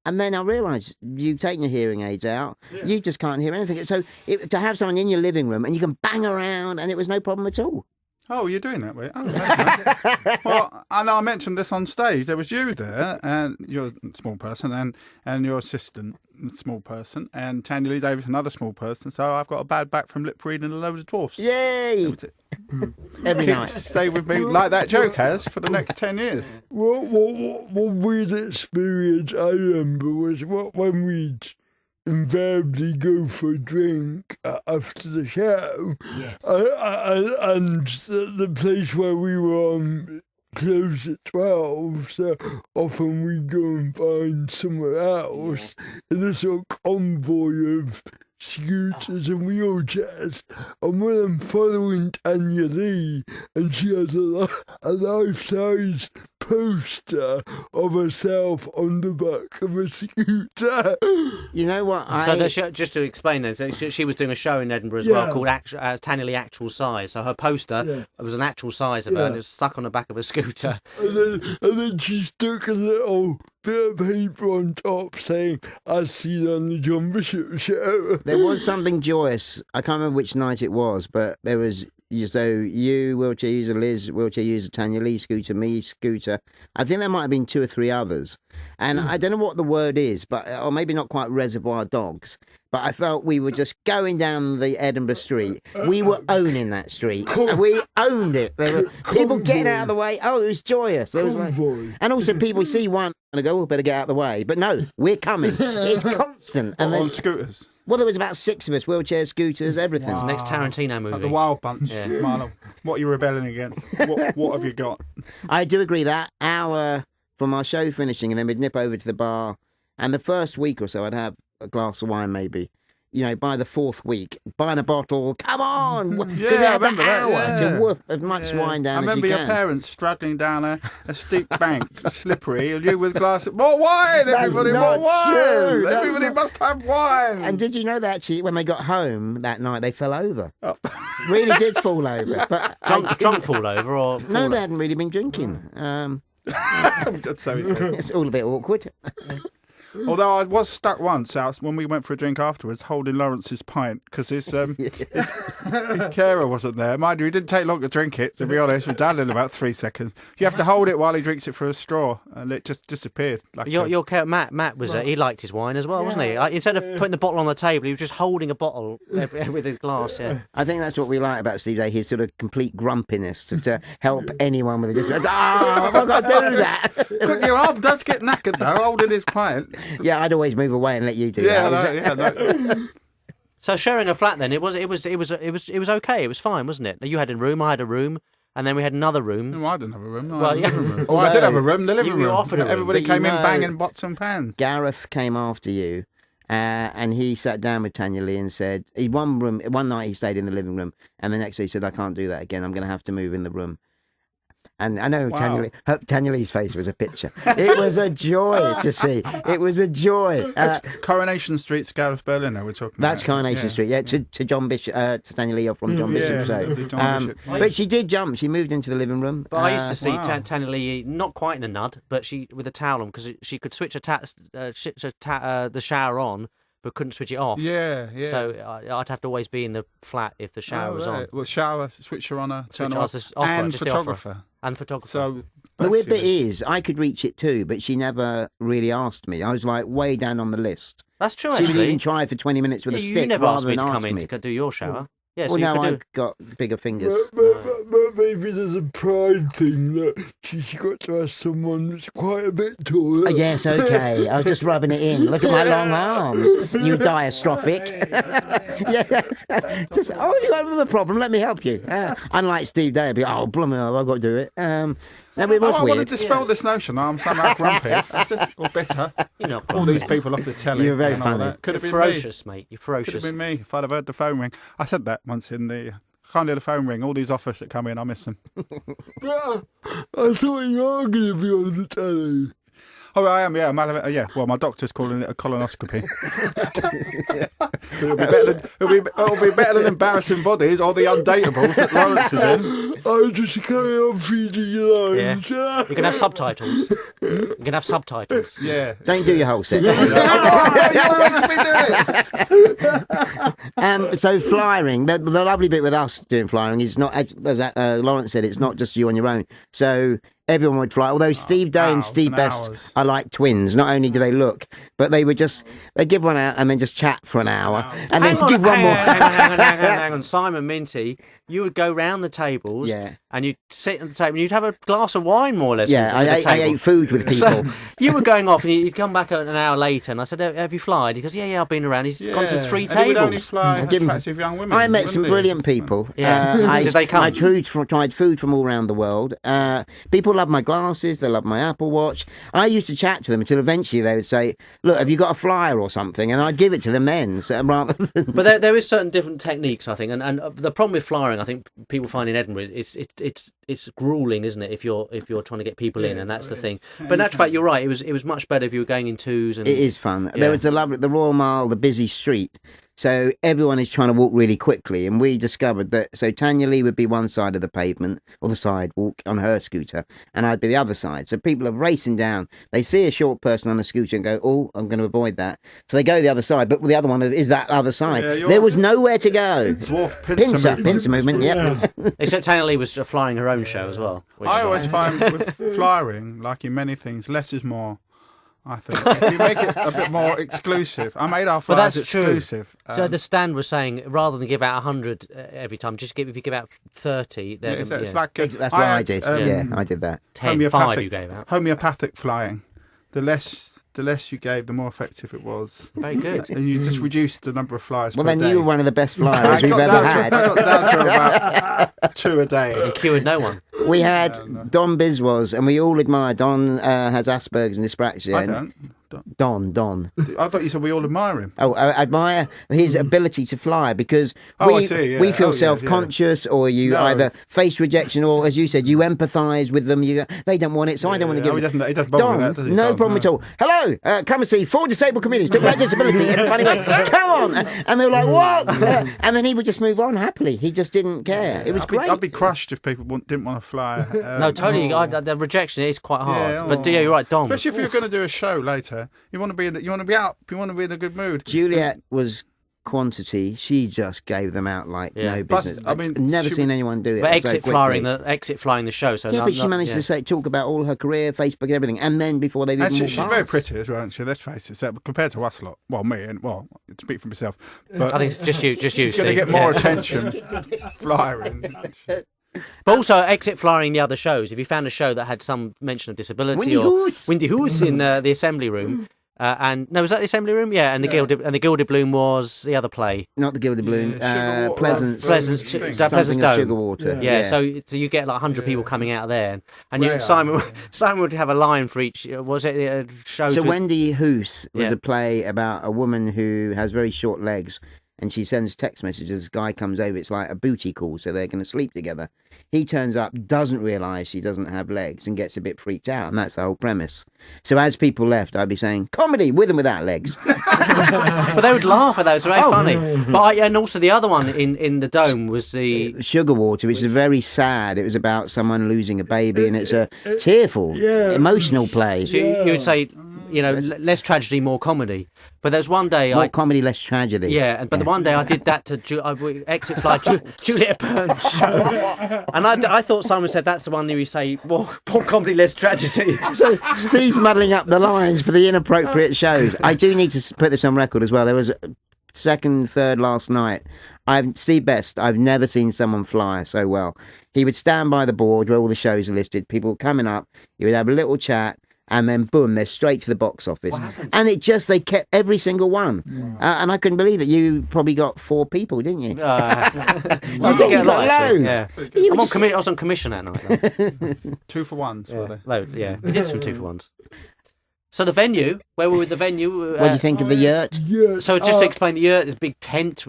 And then I realised you've taken your hearing aids out. Yeah. You just can't hear anything. So to have someone in your living room and you can bang around and it was no problem at all. Oh, you're doing that way? Oh, that's nice. Well, I know I mentioned this on stage. There was you there, and you're a small person, and your assistant, a small person, and Tanya Lee Davis, another small person. So I've got a bad back from lip reading and loads of dwarfs. Yay! Every night. Stay with me like that joke has for the next 10 years. What weird experience I remember was when we'd invariably go for a drink after the show. Yes. And the place where we were on closed at 12, so often we go and find somewhere else in a sort of convoy of scooters and wheelchairs, and when I'm following Tanya Lee, and she has a life-size poster of herself on the back of a scooter. You know what? Just to explain then, so she was doing a show in Edinburgh as well called Tanya Lee Actual Size. So her poster was an actual size of her, and it was stuck on the back of a scooter. And then she stuck a little bit of paper on top saying, "I see you on the John Bishop Show." There was something joyous. I can't remember which night it was, but there was. So you, wheelchair user, Liz, wheelchair user, Tanya Lee, scooter, me, scooter. I think there might have been 2 or 3 others. And I don't know what the word is, or maybe not quite Reservoir Dogs, but I felt we were just going down the Edinburgh street. We were owning that street. We owned it. There were people getting out of the way. Oh, it was joyous. There was and also people see one and go, better get out of the way. But no, we're coming. It's constant. And then scooters. Well, there was about 6 of us, wheelchairs, scooters, everything. It's the next Tarantino movie. Like the Wild Bunch. Yeah. Marlon, what are you rebelling against? What have you got? I do agree that hour from our show finishing, and then we'd nip over to the bar, and the first week or so I'd have a glass of wine maybe. by the 4th week, buying a bottle. Come on, Yeah, give me I have an remember that, hour yeah. to whoop as much Yeah. wine down I as remember you your can. parents struggling down a steep bank, slippery, and you with glass. More wine, That's everybody! not More wine! true. That's Everybody not- must have wine. And did you know that actually, when they got home that night, they fell over? Oh. Really did fall over. But Drunk fall over or no, fall they over? hadn't really been drinking. So he said. It's all a bit awkward. Although I was stuck once out when we went for a drink afterwards, holding Laurence's pint because his carer wasn't there. Mind you, he didn't take long to drink it. To be honest, we're done in about 3 seconds. You have to hold it while he drinks it through a straw, and it just disappeared. Like Your Matt was he liked his wine as well, wasn't he? Instead of putting the bottle on the table, he was just holding a bottle with a glass. Yeah. I think that's what we like about Steve Day, his sort of complete grumpiness to help anyone with a disability. I've got to do that. Quick, your arm does get knackered though, holding his pint. Yeah, I'd always move away and let you do Yeah, that. no. So sharing a flat then, it was okay. It was fine, wasn't it? You had a room, I had a room, and then we had another room. No, I didn't have a room. No, Well, I had a yeah. living room. Oh, I did have a room. The living You room. offered a room. Everybody But came you in know- banging pots and pans. Gareth came after you, and he sat down with Tanya Lee and said, one night he stayed in the living room, and the next day he said, I can't do that again. I'm going to have to move in the room. And I know Wow. Tanya Lee's face was a picture. It was a joy to see. It was a joy. Coronation Street's Gareth Berliner we're talking That's about. Coronation Street, yeah, to John Bishop, to Tanya Lee from John Bishop. So, the John Bishop. but she did jump. She moved into the living room. But I used to see Wow. Tanya Lee not quite in the nud, but she with a towel on because she could switch the shower on, but couldn't switch it off. Yeah. So I'd have to always be in the flat if the shower was on. Well, shower, switcher on her, turn Switch off, off, and just the offer. photographer. And photographer. So The weird bit basically- is, I could reach it too, but she never really asked me. I was like way down on the list. That's true, She would actually. even try for 20 minutes with a Yeah, stick you never asked rather me than to ask come in me. to do your shower. Yeah, so Well, you now could do. I've got bigger fingers. But maybe there's a pride thing that she's got to ask someone that's quite a bit taller. Yes, okay. I was just rubbing it in. Look at my long arms, you diastrophic. Yeah. Just, you got a problem? Let me help you. Unlike Steve Day, I'd be, I've got to do it. No, it was I weird. wanted to dispel this notion I'm somehow grumpy or bitter. You're not All these people off the telly. You were very and all funny. that. Could You're have been me. ferocious, mate. You're Could have ferocious. been me if I'd have heard the phone ring. I said that once in the. Can't hear the phone ring. All these offers that come in, I miss them. I thought you were going to be on the telly. Oh, I am. Yeah, yeah. Well, my doctor's calling it a colonoscopy. It'll be better than embarrassing bodies or the undateables that Laurence is in. I just carry on feeding you Yeah. lines. You can have subtitles. You can have subtitles. Yeah. Don't do your whole set. So flying, the lovely bit with us doing flying is not, as Laurence said, it's not just you on your own. So everyone would fly. Although Steve Day and hours Steve and Best hours. are like twins. Not only do they look, but they'd give one out and then just chat for an hour and then give one more. Hang on. Simon Minty, you would go round the tables Yeah. and you'd sit at the table and you'd have a glass of wine more or less. Yeah, with the I table. ate food with people. So you were going off and you'd come back an hour later and I said, have you flied? He goes, yeah, I've been around. He's gone to 3 And he would only tables. fly Give him- attractive young women. I met some wouldn't he? brilliant people. Yeah. Did they come? I tried food from all around the world. People love my glasses. They love my Apple Watch. I used to chat to them until eventually they would say, "Look, have you got a flyer or something?" And I'd give it to them then, rather than. But there is certain different techniques, I think, and the problem with flying, I think people find in Edinburgh is it's grueling, isn't it? If you're trying to get people in, and that's the thing. But in actual fact, you're right. It was much better if you were going in twos. And It is fun. Yeah. There was the Royal Mile, the busy street. So everyone is trying to walk really quickly, and we discovered that. So Tanya Lee would be one side of the pavement or the sidewalk on her scooter, and I'd be the other side. So people are racing down. They see a short person on a scooter and go, "Oh, I'm going to avoid that." So they go the other side, but the other one is that other side. Yeah, there was nowhere to go. Dwarf pincer Pincer movement. Yep. except Tanya Lee was flying her own show as well. Which I is always right. find with flying, like in many things, less is more. I think if you make it a bit more exclusive. I made our But flyers that's true. exclusive. So the stand was saying rather than give out 100 every time, if you give out 30, then it's like That's what I had, did. Yeah, I did that. 10, 5 you gave out. homeopathic flying. The less you gave, the more effective it was. Very good. And you just reduced the number of flyers. Well, per then day. you were one of the best I flyers we've got ever down had. to, I got down to about 2 a day. Cured no one. We had Don Biswas, and we all admire Don has Asperger's and dyspraxia. I and don't. Don. I thought you said we all admire him. Oh, I admire his ability to fly because Oh, I see, yeah. we feel Oh, yeah, self-conscious, or you either face rejection, or as you said, you empathise with them. You go, they don't want it, so I don't want to give he it. doesn't bother Don, with that, does he? no Don, problem at all. Hello, come and see 4 disabled comedians talk about disability in a funny way. Come on, and they were like, what? And then he would just move on happily. He just didn't care. It was great. I'd be crushed if people didn't want to fly. No, totally. The rejection is quite hard. But you're right, Dom. Especially if you're going to do a show later, you want to be up. You want to be in a good mood. Juliet was quantity. She just gave them out like no business. I mean, I've never seen anyone do it. But so exit flying the show. So but she managed to talk about all her career, Facebook, and everything, and then before they even she's very pretty as well, isn't she? Let's face it. So compared to us lot, me, and to speak for myself, but I think it's just you. She's going to get more attention flying. But also exit flying the other shows. If you found a show that had some mention of disability Windy Hoos in the assembly room, was that the assembly room? Yeah, and the Gilded Bloom was the other play. Not the Gilded Bloom. Pleasance Dome. Sugar Water. Yeah. So you get like 100 people coming out of there, and Simon would have a line for each. Was it a show? So Wendy Hoos was a play about a woman who has very short legs. And she sends text messages. This guy comes over. It's like a booty call, so they're going to sleep together. He turns up, doesn't realise she doesn't have legs, and gets a bit freaked out. And that's the whole premise. So as people left, I'd be saying, comedy with and without legs. But they would laugh at that. It was very funny. But and also the other one in the Dome was the Sugar Water, which is very sad. It was about someone losing a baby, and it's a tearful, emotional play. So you would say, less tragedy, more comedy. But there's one day more comedy, less tragedy. Yeah, but the one day I did that to Exit Fly Juliet Burns show, and I thought Simon said that's the one that we say more comedy, less tragedy. So Steve's muddling up the lines for the inappropriate shows. I do need to put this on record as well. There was second, third last night. Steve Best. I've never seen someone fly so well. He would stand by the board where all the shows are listed. People coming up. He would have a little chat. And then, boom, they're straight to the box office. And they kept every single one. And I couldn't believe it. You probably got 4 people, didn't you? You did get a lot, actually. Yeah. I was on commission that night. 2 for 1s, were they? Yeah. We did some 2 for 1s. So the venue, where were we with the venue? What do you think of the yurt? So just to explain, the yurt is a big tent.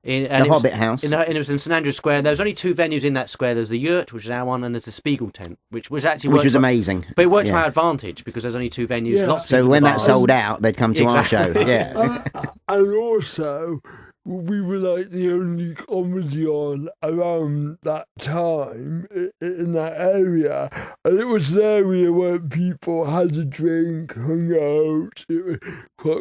The Hobbit house. And it was in St Andrew's Square. There was only 2 venues in that square. There's the yurt, which is our one, and there's the Spiegel tent, which was amazing. But it worked to our advantage because there's only 2 venues. Yeah. Lots of so when that sold out, they'd come to our show. Yeah. And also, we were like the only comedy on around that time in that area, and it was an area where people had a drink, hung out. It was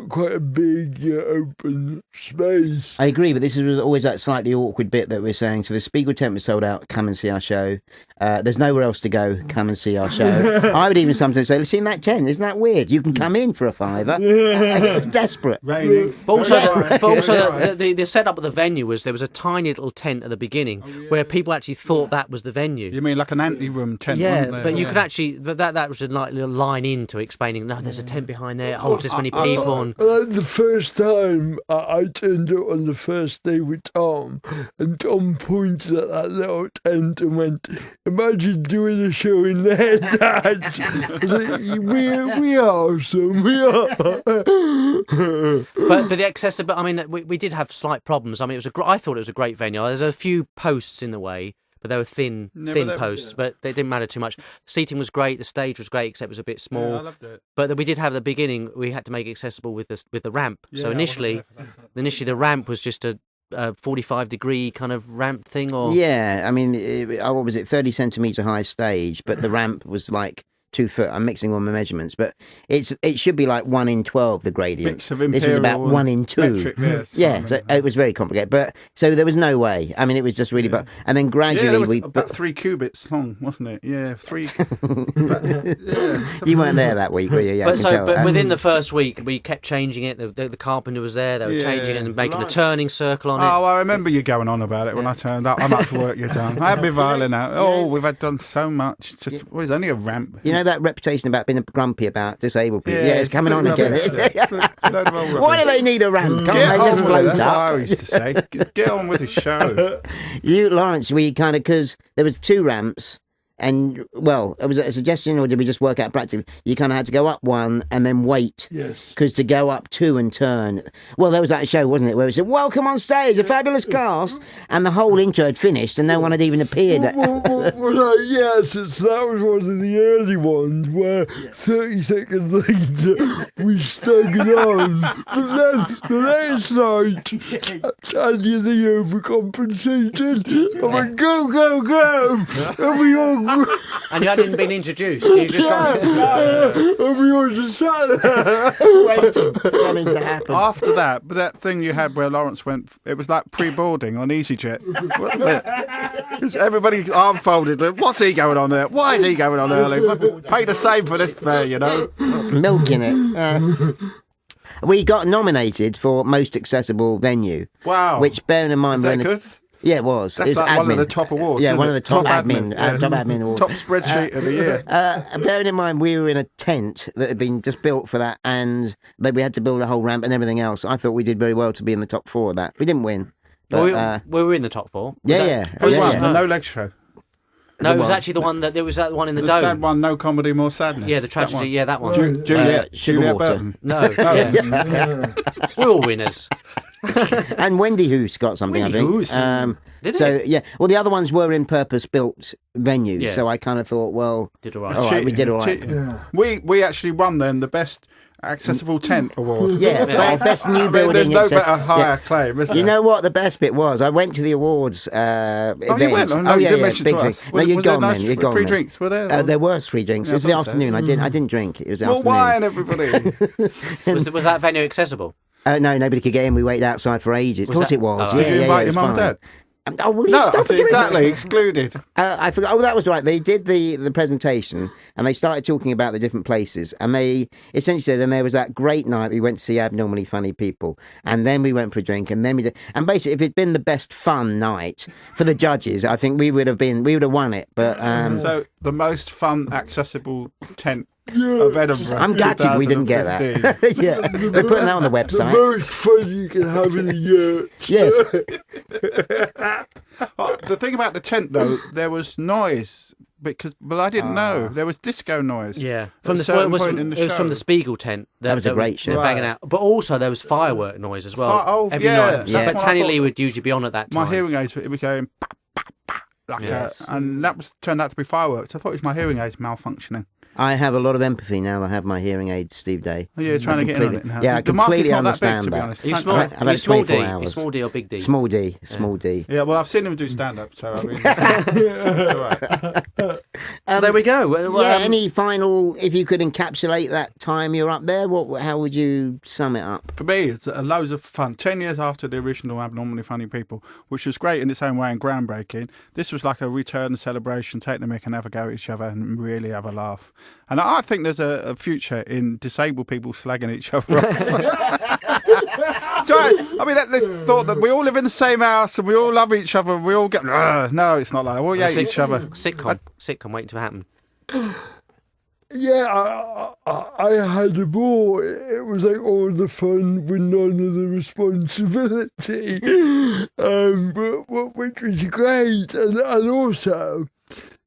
quite a big open space. I agree, but this was always that slightly awkward bit that we're saying. So the Spiegel tent was sold out. Come and see our show. There's nowhere else to go. Come and see our show. I would even sometimes say, "Let's see in that tent. Isn't that weird? You can come in for a $5." Desperate. Raining. But also the setup of the venue was there was a tiny little tent at the beginning where people actually thought that was the venue. You mean like an ante-room tent? Yeah, but you could actually, that was a little line into explaining. No, there's a tent behind there. It holds this many people. The first time I turned up on the first day with Tom, and Tom pointed at that little tent and went, "Imagine doing a show in there, Dad." I was like, we are awesome, we are. But the accessibility, I mean, we did have slight problems. I mean, I thought it was a great venue. There's a few posts in the way, but they were thin posts, but they didn't matter too much. Seating was great, the stage was great, except it was a bit small. Yeah, I loved it. But we did have the beginning. We had to make it accessible with the ramp. Yeah, so initially the ramp was just a 45-degree kind of ramp thing, or I mean, what was it? 30 centimetre high stage, but the ramp was like 2 foot. I'm mixing all my measurements, but it should be like 1 in 12 the gradient. Mix of this was about 1 in 2. Metric, So it was very complicated. But so there was no way. I mean, it was just really. But and then gradually we about 3 cubits long, wasn't it? Yeah, 3. You weren't there that week, were you? Yeah, but within the first week, we kept changing it. The carpenter was there. They were changing it and making a turning circle on it. Oh, I remember you going on about it when I turned up. How much work you've done. I had my violin out. Oh, we've done so much. It was only a ramp. You know that reputation about being grumpy about disabled people? Yeah, it's coming on again. Why do they need a ramp? Can't they just float That's up? what I used to say. Get on with the show. You, Laurence, we kind of, because there was 2 ramps, and well, was it a suggestion or did we just work out practically? You kind of had to go up one and then wait. Yes. Because to go up two and turn, well, there was that show, wasn't it, where we said, "Welcome on stage, a fabulous cast," and the whole intro had finished and no one had even appeared. Yes, so that was one of the early ones where 30 seconds later we staggered on. But then the next night, and they overcompensated. I went, go, go, go! And we all... And you hadn't been introduced. You just and we all just sat there. Waiting for something to happen. After that, but that thing you had where Laurence went, it was like pre-boarding on EasyJet. Wasn't it? Everybody arm folded. What's he going on there? Why is he going on early? Pay the same for this fare, you know? Milking it. We got nominated for most accessible venue. Wow. Which, bearing in mind, Is that good? Yeah, it was. That's It's like admin. one of the top awards. Yeah, isn't one it? of the top admin. yeah. Top admin awards. Top spreadsheet of the year. Bearing in mind, we were in a tent that had been just built for that, and we had to build a whole ramp and everything else. I thought we did very well to be in the top 4 of that. We didn't win. But, we were in the top 4. Who's won? The No Leg Show. No, it was actually the one that there was that one in the dome. Sad one, No Comedy, More Sadness. Yeah, the tragedy. Yeah, that one. Juliet Sugar water. Burton. No, yeah. We're all winners. And Wendy Hoos got something, Wendy I think. Hoos. Did so it? yeah, well, the other ones were in purpose-built venues, Yeah. so I kind of thought, well, Did all right. all right, we did all right. Cheating. We actually won then the best accessible tent award. Yeah, best new building. There's no access- better higher yeah. claim, is there? You know what the best bit was? I went to the awards event. you went? Oh, no, you didn't mention big to thing. us. No, Was you'd there gone nice then. You'd gone free then. drinks, were there? There was free drinks. Yeah, It was the I thought so. afternoon. I didn't drink. It was the More afternoon. wine, everybody. Was that venue accessible? No, nobody could get in. We waited outside for ages. Of course that- it was. Oh, Yeah, Did you yeah, invite it was your mum and fine. dad? Oh, will you No, stop getting exactly. Excluded. I forgot. Oh, that was right. They did the presentation and they started talking about the different places. And they essentially said, and there was that great night we went to see Abnormally Funny People. And then we went for a drink. And then we did. And basically, if it'd been the best fun night for the judges, I think we would have won it. But So the most fun, accessible tent of Edinburgh. I'm gutted we didn't get that. 2015. Yeah, they're putting that on the The website. most fun you can have in a year. Yes. The thing about the tent, though, there was noise. But I didn't know. There was disco noise. Yeah, At from a the certain it was point from, in the it was from show. the Spiegel tent. That was a great show. they're banging Right. out, but also there was firework noise as well. Oh, every yeah. night. That's But what I Tanny thought. Lee would usually be on at that time. My hearing aids, it was going like Yes. and that was turned out to be fireworks. I thought it was my hearing aids malfunctioning. I have a lot of empathy now. I have my hearing aid, Steve Day. Oh, yeah, trying to get in on it now. Yeah, I The market's completely not that big, understand to be that. honest. Are you Thank small? God. I've Are had you it small 24 D? hours. You small D or big D? Small D, small D. Yeah, well, I've seen him do stand-up, so I mean, it's all right. So there we go. Well, Yeah, any final, if you could encapsulate that time you're up there, how would you sum it up? For me, it's loads of fun. 10 years after the original Abnormally Funny People, which was great in its own way and groundbreaking, this was like a return celebration, take the mic and have a go at each other and really have a laugh. And I think there's a future in disabled people slagging each other off. I mean, let's thought that we all live in the same house and we all love each other. We all get... No, it's not like that. We all hate each other. Sitcom waiting to happen. Yeah, I had a ball. It was like all the fun with none of the responsibility, but which was great. And also,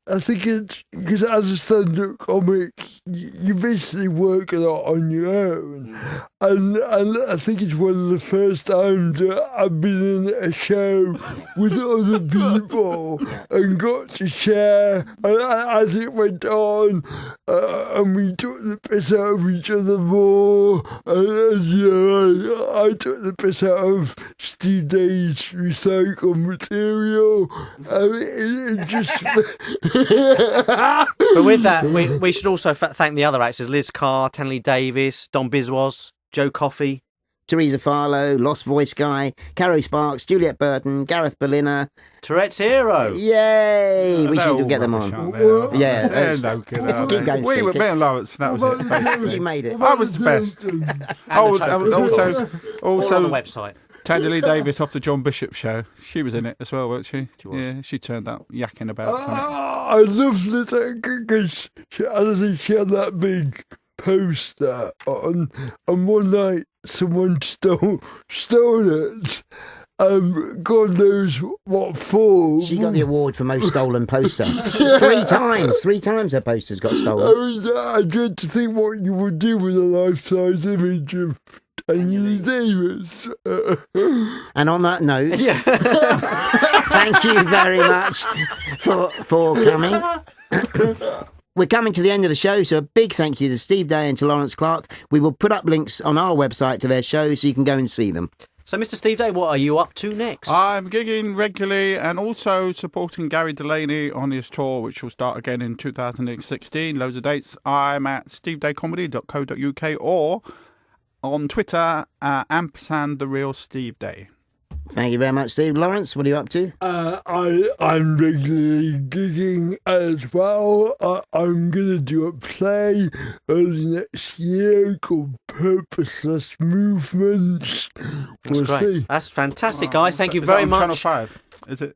I think it's because as a stand-up comic, you basically work a lot on your own, and I think it's one of the first times that I've been in a show with other people and got to share. And as it went on, and we took the piss out of each other more, and I took the piss out of Steve Day's recycled material. I mean, it just. But with that, we should also thank the other actors: Liz Carr, Tanley Davis, Don Biswas, Joe Coffey, Teresa Farlow, Lost Voice Guy, Caro Sparks, Juliet Burton, Gareth Berliner. Tourette's Hero. Yay! We They're should all get them rubbish, on. aren't they? Yeah, They're that's- no good, are Keep they? going, We Steve, were keep- me and Laurence, that was it. Basically. You made it. I was the best. All on the Also, website. Tandy Lee Davis off the John Bishop show. She was in it as well, wasn't she? She was. Yeah, she turned up yakking about something. I loved it because she had that big poster on, and one night someone stole it, God knows what for. She got the award for most stolen poster. 3 times. 3 times her posters got stolen. I dread to think what you would do with a life-size image of Daniel Davis. And on that note, thank you very much for coming. We're coming to the end of the show, so a big thank you to Steve Day and to Laurence Clark. We will put up links on our website to their shows so you can go and see them. So, Mr. Steve Day, what are you up to next? I'm gigging regularly and also supporting Gary Delaney on his tour, which will start again in 2016. Loads of dates. I'm at stevedaycomedy.co.uk or on Twitter, @@TheRealSteveDay. Thank you very much, Steve. Laurence, what are you up to? I'm regularly gigging as well. I'm going to do a play early next year called Purposeless Movements. That's We'll great. see. That's fantastic, guys. Thank you very much. Channel 5. Is it?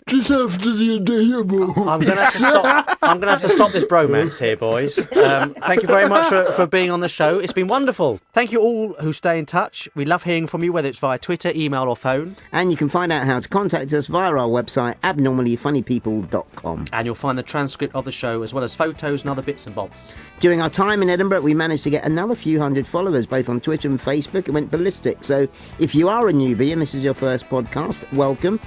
Just after the Adorable. I'm going to have to stop. I'm going to have to stop this bromance here, boys. Thank you very much for being on the show. It's been wonderful. Thank you all who stay in touch. We love hearing from you, whether it's via Twitter, email, or phone. And you can find out how to contact us via our website, abnormallyfunnypeople.com. And you'll find the transcript of the show as well as photos and other bits and bobs. During our time in Edinburgh, we managed to get another few hundred followers, both on Twitter and Facebook. It went ballistic. So if you are a newbie and this is your first podcast, welcome.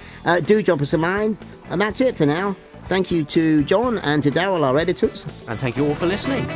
Do drop us a line. And that's it for now. Thank you to John and to Daryl, our editors. And thank you all for listening.